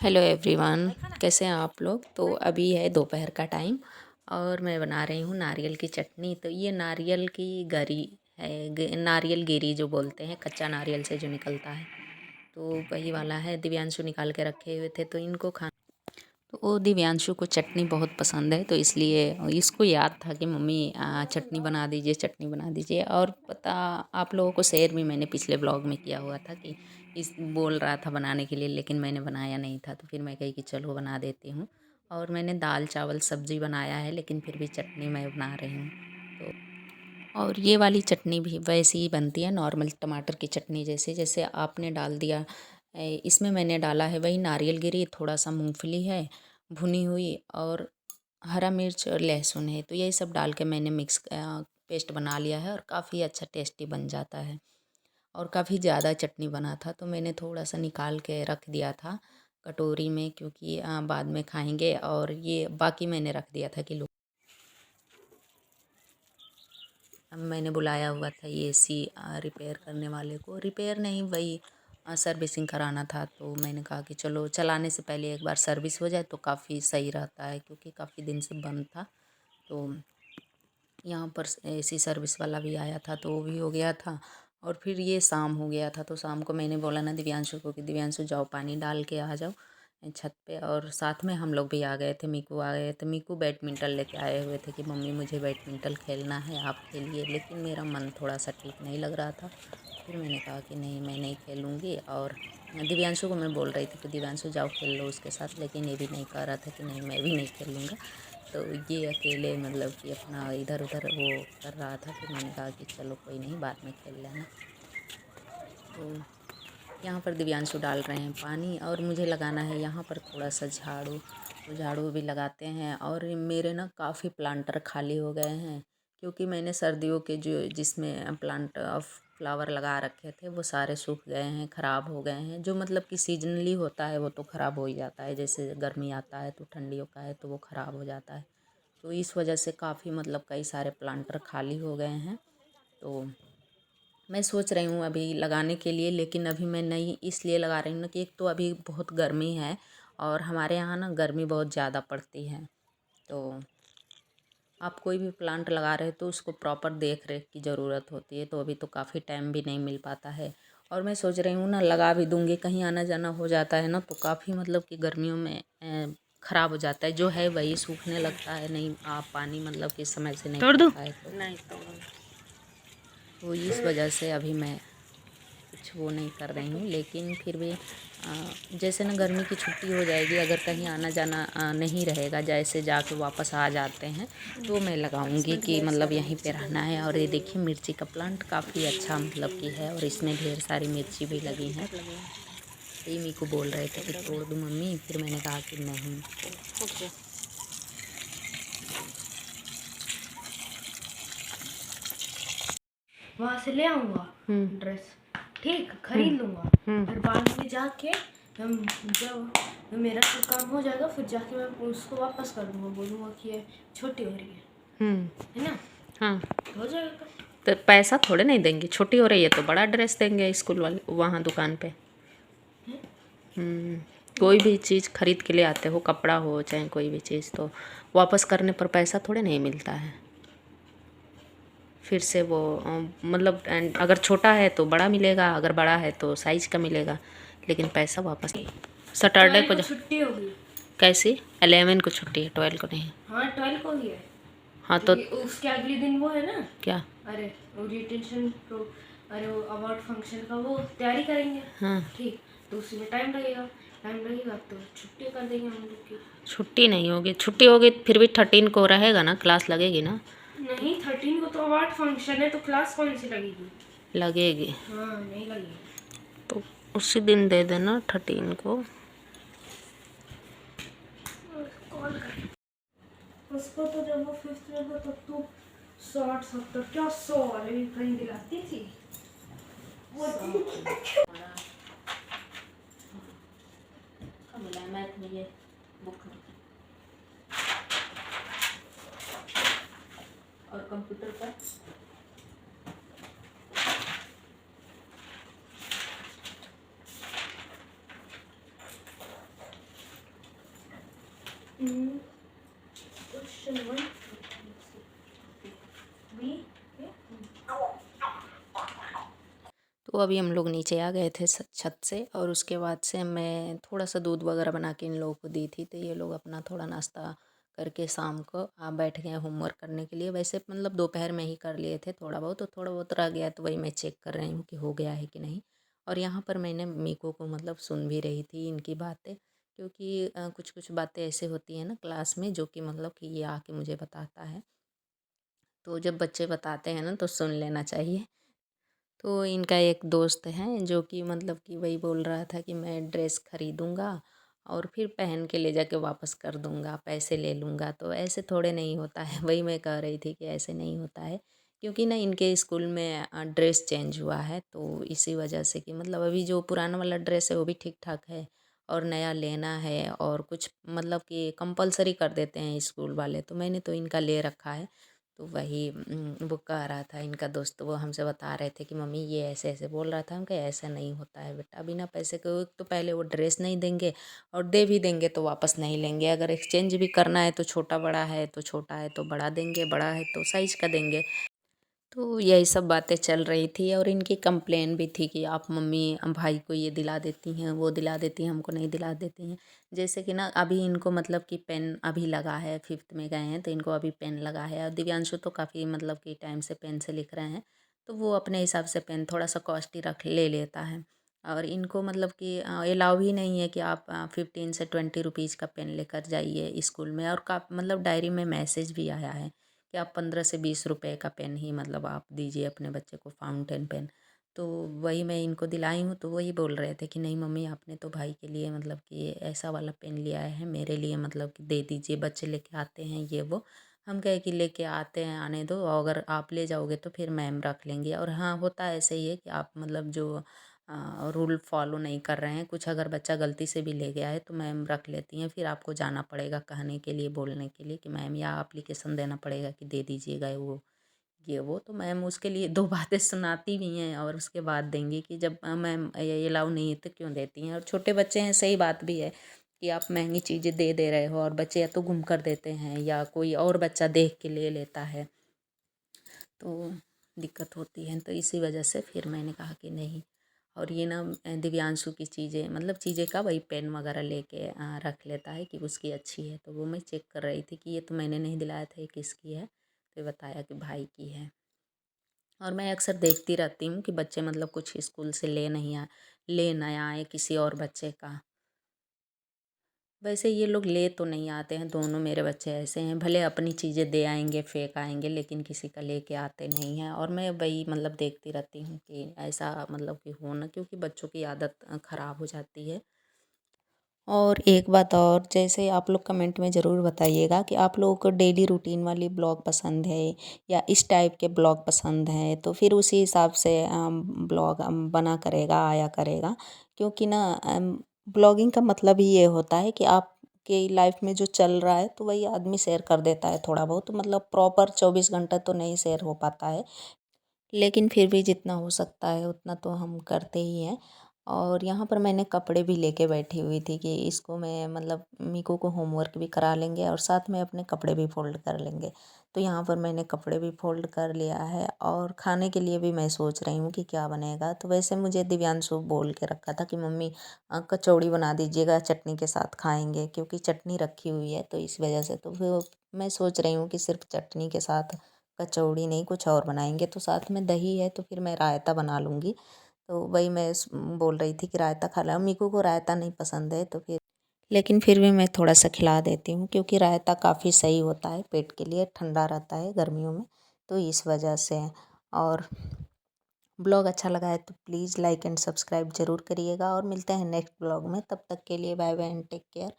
Hello everyone, कैसे हैं आप लोग। तो अभी है दोपहर का टाइम और मैं बना रही हूँ नारियल की चटनी। तो ये नारियल की गरी है, नारियल गिरी जो बोलते हैं, कच्चा नारियल से जो निकलता है, तो वही वाला है। दिव्यांशु निकाल के रखे हुए थे तो इनको खा तो वो दिव्यांशु को चटनी बहुत पसंद है, तो इसलिए इसको याद था कि मम्मी चटनी बना दीजिए, चटनी बना दीजिए। और पता, आप लोगों को शेयर भी मैंने पिछले ब्लॉग में किया हुआ था कि इस बोल रहा था बनाने के लिए, लेकिन मैंने बनाया नहीं था। तो फिर मैं कही कि चलो बना देती हूँ। और मैंने दाल चावल सब्जी बनाया है, लेकिन फिर भी चटनी मैं बना रही हूँ। तो और ये वाली चटनी भी वैसी ही बनती है, नॉर्मल टमाटर की चटनी जैसे। जैसे आपने डाल दिया, इसमें मैंने डाला है वही नारियल गिरी, थोड़ा सा मूंगफली है भुनी हुई, और हरा मिर्च और लहसुन है। तो यही सब डाल के मैंने मिक्स पेस्ट बना लिया है और काफ़ी अच्छा टेस्टी बन जाता है। और काफ़ी ज़्यादा चटनी बना था तो मैंने थोड़ा सा निकाल के रख दिया था कटोरी में, क्योंकि बाद में खाएंगे। और ये बाकी मैंने रख दिया था कि अब मैंने बुलाया हुआ था ये एसी रिपेयर करने वाले को। रिपेयर नहीं, वही सर्विसिंग कराना था। तो मैंने कहा कि चलो चलाने से पहले एक बार सर्विस हो जाए तो काफ़ी सही रहता है, क्योंकि काफ़ी दिन से बंद था। तो यहाँ पर एसी सर्विस वाला भी आया था तो वो भी हो गया था। और फिर ये शाम हो गया था, तो शाम को मैंने बोला ना दिव्यांशु को कि दिव्यांशु जाओ पानी डाल के आ जाओ छत पे। और साथ में हम लोग भी आ गए थे, मीकू आ गए थे। मीकू बैडमिंटन लेके आए हुए थे कि मम्मी मुझे बैडमिंटन खेलना है, आप खेलिए। लेकिन मेरा मन थोड़ा सा ठीक नहीं लग रहा था। फिर मैंने कहा कि नहीं, मैं नहीं खेलूँगी। और दिव्यांशु को मैं बोल रही थी कि दिव्यांशु जाओ खेल लो उसके साथ, लेकिन ये भी नहीं कह रहा था कि नहीं मैं भी नहीं खेलूँगा। तो ये अकेले मतलब कि अपना इधर उधर वो कर रहा था। फिर मैंने कहा कि चलो कोई नहीं, बाद में खेल लेना। तो यहाँ पर दिव्यांशु डाल रहे हैं पानी और मुझे लगाना है यहाँ पर थोड़ा सा झाड़ू। तो झाड़ू भी लगाते हैं। और मेरे ना काफ़ी प्लांटर खाली हो गए हैं, क्योंकि मैंने सर्दियों के जो जिसमें प्लांट ऑफ फ्लावर लगा रखे थे वो सारे सूख गए हैं, ख़राब हो गए हैं। जो मतलब कि सीजनली होता है वो तो ख़राब हो ही जाता है, जैसे गर्मी आता है तो ठंडियों का है तो वो ख़राब हो जाता है। तो इस वजह से काफ़ी मतलब कई सारे प्लांटर खाली हो गए हैं। तो मैं सोच रही हूँ अभी लगाने के लिए, लेकिन अभी मैं नहीं इसलिए लगा रही हूँ ना कि एक तो अभी बहुत गर्मी है और हमारे यहाँ ना गर्मी बहुत ज़्यादा पड़ती है। तो आप कोई भी प्लांट लगा रहे हो तो उसको प्रॉपर देख रेख की ज़रूरत होती है। तो अभी तो काफ़ी टाइम भी नहीं मिल पाता है। और मैं सोच रही हूँ ना लगा भी दूँगी, कहीं आना जाना हो जाता है ना तो काफ़ी मतलब कि गर्मियों में ख़राब हो जाता है। जो है वही सूखने लगता है, नहीं आप पानी मतलब कि समय से नहीं तोड़ दूँ? पड़ता है तो इस वजह से अभी मैं कुछ वो नहीं कर रही हूँ। लेकिन फिर भी जैसे ना गर्मी की छुट्टी हो जाएगी, अगर कहीं आना जाना नहीं रहेगा, जैसे जाके वापस आ जाते हैं, तो मैं लगाऊंगी कि मतलब यहीं पे रहना है। और ये देखिए मिर्ची का प्लांट काफ़ी अच्छा मतलब कि है, और इसमें ढेर सारी मिर्ची भी लगी हैं। तो ये मीको बोल रहे थे कि तोड़ दूँ मम्मी, फिर मैंने कहा कि नहीं। ओके। वहाँ से ले आऊँगा ड्रेस, ठीक खरीद लूँगा। फिर बाद में जाके हम जब मेरा काम हो जाएगा फिर जाके मैं उसको वापस कर दूँगा, बोलूँगा कि ये छोटी हो रही है ना। हाँ, हो जाएगा। तो पैसा थोड़े नहीं देंगे, छोटी हो रही है तो बड़ा ड्रेस देंगे स्कूल वाले वहाँ दुकान पे। कोई भी चीज़ खरीद के ले आते हो, कपड़ा हो चाहे कोई भी चीज़, तो वापस करने पर पैसा थोड़े नहीं मिलता है। फिर से वो मतलब अगर छोटा है तो बड़ा मिलेगा, अगर बड़ा है तो साइज का मिलेगा, लेकिन पैसा वापस नहीं। सैटरडे को छुट्टी होगी। कैसी 11 को छुट्टी है, 12 को नहीं। हाँ 12 को ही है। हाँ तो उसके अगले दिन वो है ना। क्या? अरे वो रिटेंशन तो, अरे वो अवार्ड फंक्शन का वो तैयारी करेंगे। हाँ, ठीक, तो उसी में टाइम लगेगा तो छुट्टी कर देंगे हम लोग की। छुट्टी नहीं होगी, छुट्टी होगी फिर भी 13 को रहेगा ना, क्लास लगेगी ना। नहीं 13 को तो अवार्ड फंक्शन है, तो क्लास कौन सी लगेगी? लगेगी हाँ नहीं लगेगी। तो उसी दिन दे देना 13 को। कॉल कर उसको, तो जब वो 5th में था तब तो 60-70 क्या 100 वाले भी कहीं दिलाती थी वो। मैथ में ये बुक और कंप्यूटर पर क्वेश्चन 1 बी। तो अभी हम लोग नीचे आ गए थे छत से, और उसके बाद से मैं थोड़ा सा दूध वगैरह बना के इन लोगों को दी थी। तो ये लोग अपना थोड़ा नाश्ता करके शाम को बैठ गए होमवर्क करने के लिए। वैसे मतलब दोपहर में ही कर लिए थे थोड़ा बहुत, तो थोड़ा बहुत रह गया, तो वही मैं चेक कर रही हूँ कि हो गया है कि नहीं। और यहाँ पर मैंने मीको को मतलब सुन भी रही थी इनकी बातें, क्योंकि कुछ कुछ बातें ऐसे होती हैं ना क्लास में, जो कि मतलब कि ये आके मुझे बताता है। तो जब बच्चे बताते हैं ना तो सुन लेना चाहिए। तो इनका एक दोस्त है जो कि मतलब कि वही बोल रहा था कि मैं ड्रेस खरीदूँगा और फिर पहन के ले जाके वापस कर दूँगा, पैसे ले लूँगा। तो ऐसे थोड़े नहीं होता है। वही मैं कह रही थी कि ऐसे नहीं होता है, क्योंकि ना इनके स्कूल में ड्रेस चेंज हुआ है, तो इसी वजह से कि मतलब अभी जो पुराना वाला ड्रेस है वो भी ठीक-ठाक है, और नया लेना है, और कुछ मतलब कि कंपल्सरी कर देते हैं स्कूल वाले। तो मैंने तो इनका ले रखा है। तो वही वो कह रहा था इनका दोस्त, वो हमसे बता रहे थे कि मम्मी ये ऐसे-ऐसे बोल रहा था। हम कहे ऐसा नहीं होता है बेटा, बिना पैसे के एक तो पहले वो ड्रेस नहीं देंगे, और दे भी देंगे तो वापस नहीं लेंगे। अगर एक्सचेंज भी करना है तो छोटा-बड़ा है तो छोटा है तो बड़ा देंगे, बड़ा है तो साइज़ का देंगे। तो यही सब बातें चल रही थी, और इनकी कंप्लेन भी थी कि आप मम्मी भाई को ये दिला देती हैं, वो दिला देती हैं, हमको नहीं दिला देती हैं। जैसे कि ना अभी इनको मतलब कि पेन अभी लगा है, 5th में गए हैं तो इनको अभी पेन लगा है, और दिव्यांशु तो काफ़ी मतलब कि टाइम से पेन से लिख रहे हैं। तो वो अपने हिसाब से पेन थोड़ा सा कॉस्टली रख ले लेता है, और इनको मतलब कि अलाउ ही नहीं है कि आप 15 से 20 रुपीज़ का पेन लेकर जाइए स्कूल में। और का मतलब डायरी में मैसेज भी आया है कि आप 15 से 20 रुपए का पेन ही मतलब आप दीजिए अपने बच्चे को, फाउंटेन पेन। तो वही मैं इनको दिलाई हूँ, तो वही बोल रहे थे कि नहीं मम्मी आपने तो भाई के लिए मतलब कि ऐसा वाला पेन लिया है, मेरे लिए मतलब कि दे दीजिए, बच्चे लेके आते हैं ये वो। हम कहे कि लेके आते हैं, आने दो, और अगर आप ले जाओगे तो फिर मैम रख लेंगी। और हाँ, होता ऐसे ही है कि आप मतलब जो रूल फॉलो नहीं कर रहे हैं, कुछ अगर बच्चा गलती से भी ले गया है तो मैम रख लेती हैं। फिर आपको जाना पड़ेगा कहने के लिए, बोलने के लिए कि मैम, या एप्लीकेशन देना पड़ेगा कि दे दीजिएगा वो ये वो। तो मैम उसके लिए 2 बातें सुनाती भी हैं, और उसके बाद देंगी कि जब मैम ये अलाउ नहीं है तो क्यों देती हैं। और छोटे बच्चे हैं, सही बात भी है कि आप महंगी चीज़ें दे रहे हो, और बच्चे या तो गुम कर देते हैं या कोई और बच्चा देख के ले लेता है, तो दिक्कत होती है। तो इसी वजह से फिर मैंने कहा कि नहीं। और ये ना दिव्यांशु की चीज़ें मतलब चीज़ें का वही पेन वगैरह लेके रख लेता है कि उसकी अच्छी है। तो वो मैं चेक कर रही थी कि ये तो मैंने नहीं दिलाया था, ये किसकी है। तो ये बताया कि भाई की है। और मैं अक्सर देखती रहती हूँ कि बच्चे मतलब कुछ स्कूल से ले ना आए किसी और बच्चे का। वैसे ये लोग ले तो नहीं आते हैं, दोनों मेरे बच्चे ऐसे हैं, भले अपनी चीज़ें दे आएंगे, फेंक आएंगे, लेकिन किसी का लेके आते नहीं हैं। और मैं वही मतलब देखती रहती हूँ कि ऐसा मतलब कि हो ना, क्योंकि बच्चों की आदत ख़राब हो जाती है। और एक बात और, जैसे आप लोग कमेंट में ज़रूर बताइएगा कि आप लोगों को डेली रूटीन वाली ब्लॉग पसंद है या इस टाइप के ब्लॉग पसंद हैं, तो फिर उसी हिसाब से ब्लॉग बना करेगा, आया करेगा। क्योंकि ना ब्लॉगिंग का मतलब ही ये होता है कि आपके लाइफ में जो चल रहा है तो वही आदमी शेयर कर देता है थोड़ा बहुत, मतलब प्रॉपर 24 घंटा तो नहीं शेयर हो पाता है, लेकिन फिर भी जितना हो सकता है उतना तो हम करते ही हैं। और यहाँ पर मैंने कपड़े भी लेके बैठी हुई थी कि इसको मैं मतलब मीको को होमवर्क भी करा लेंगे और साथ में अपने कपड़े भी फ़ोल्ड कर लेंगे। तो यहाँ पर मैंने कपड़े भी फ़ोल्ड कर लिया है, और खाने के लिए भी मैं सोच रही हूँ कि क्या बनेगा। तो वैसे मुझे दिव्यांशु बोल के रखा था कि मम्मी कचौड़ी बना दीजिएगा, चटनी के साथ खाएंगे, क्योंकि चटनी रखी हुई है तो इस वजह से। तो फिर मैं सोच रही हूँ कि सिर्फ चटनी के साथ कचौड़ी नहीं, कुछ और बनाएंगे। तो साथ में दही है तो फिर मैं रायता बना लूँगी। तो वही मैं बोल रही थी कि रायता खा ला, मीको को रायता नहीं पसंद है, तो फिर लेकिन फिर भी मैं थोड़ा सा खिला देती हूँ, क्योंकि रायता काफ़ी सही होता है पेट के लिए, ठंडा रहता है गर्मियों में, तो इस वजह से। और ब्लॉग अच्छा लगा है तो प्लीज़ लाइक एंड सब्सक्राइब ज़रूर करिएगा, और मिलते हैं नेक्स्ट ब्लॉग में। तब तक के लिए bye bye and take care.